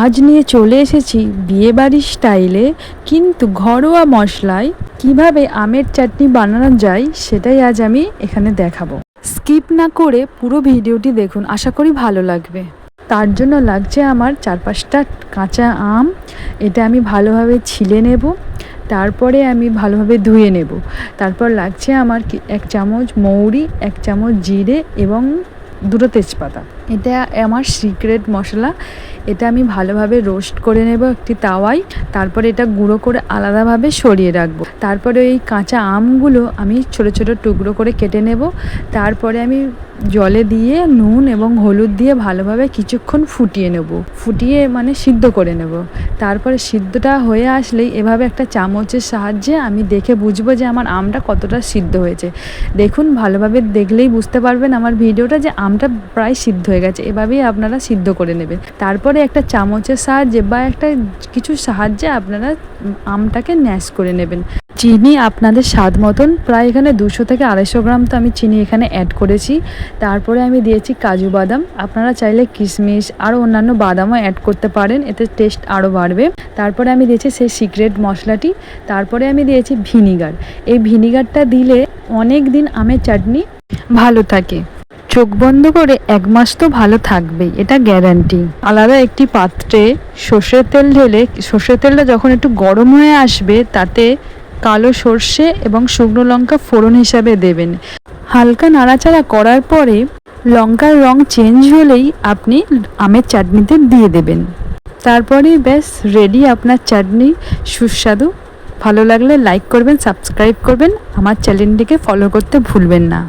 আজ নিয়ে চলে এসেছি বিয়েবাড়ির স্টাইলে কিন্তু ঘরোয়া মশলায় কিভাবে আমের চাটনি বানানো যায় সেটাই আজ আমি এখানে দেখাবো। স্কিপ না করে পুরো ভিডিওটি দেখুন, আশা করি ভালো লাগবে। তার জন্য লাগছে আমার 4-5টা কাঁচা আম। এটা আমি ভালোভাবে ছিলে নেব, তারপরে আমি ভালোভাবে ধুয়ে নেব। তারপর লাগছে আমার 1 চামচ মৌরি, 1 চামচ জিরে এবং 2টো তেজপাতা। এটা আমার সিক্রেট মশলা। এটা আমি ভালোভাবে রোস্ট করে নেব একটি তাওয়ায়। তারপরে এটা গুঁড়ো করে আলাদাভাবে সরিয়ে রাখবো। তারপরে এই কাঁচা আমগুলো আমি ছোট ছোট টুকরো করে কেটে নেব। তারপরে আমি জলে দিয়ে নুন এবং হলুদ দিয়ে ভালোভাবে কিছুক্ষণ ফুটিয়ে নেব, মানে সিদ্ধ করে নেব। তারপরে সিদ্ধটা হয়ে আসলেই এভাবে একটা চামচের সাহায্যে আমি দেখে বুঝবো যে আমার আমটা কতটা সিদ্ধ হয়েছে। দেখুন, ভালোভাবে দেখলেই বুঝতে পারবেন আমার ভিডিওটা যে আমটা প্রায় সিদ্ধ হয়ে গেছে। এভাবেই আপনারা সিদ্ধ করে নেবেন। তারপরে একটা চামচের সাহায্যে বা একটা কিছু সাহায্যে আপনারা আমটাকে ম্যাশ করে নেবেন। চিনি আপনাদের স্বাদ মতন, প্রায় এখানে 200 থেকে 250 গ্রাম তো আমি চিনি এখানে অ্যাড করেছি। তারপরে আমি দিয়েছি কাজু বাদাম। আপনারা চাইলে কিশমিশ আরও অন্যান্য বাদামও অ্যাড করতে পারেন, এতে টেস্ট আরও বাড়বে। তারপরে আমি দিয়েছি সেই সিক্রেট মশলাটি। তারপরে আমি দিয়েছি ভিনিগার। এই ভিনিগারটা দিলে অনেক দিন আমের চাটনি ভালো থাকে। চোখ বন্ধ করে 1 মাস তো ভালো থাকবেই, এটা গ্যারান্টি। আলাদা একটি পাত্রে সর্ষের তেল ঢেলে সর্ষের তেলটা যখন একটু গরম হয়ে আসবে তাতে কালো সর্ষে এবং শুকনো লঙ্কা ফোড়ন হিসাবে দেবেন। হালকা নাড়াচাড়া করার পরে লঙ্কার রং চেঞ্জ হলেই আপনি আমের চাটনিতে দিয়ে দেবেন। তারপরেই ব্যাস রেডি আপনার চাটনি, সুস্বাদু। ভালো লাগলে লাইক করবেন, সাবস্ক্রাইব করবেন, আমার চ্যানেলটিকে ফলো করতে ভুলবেন না।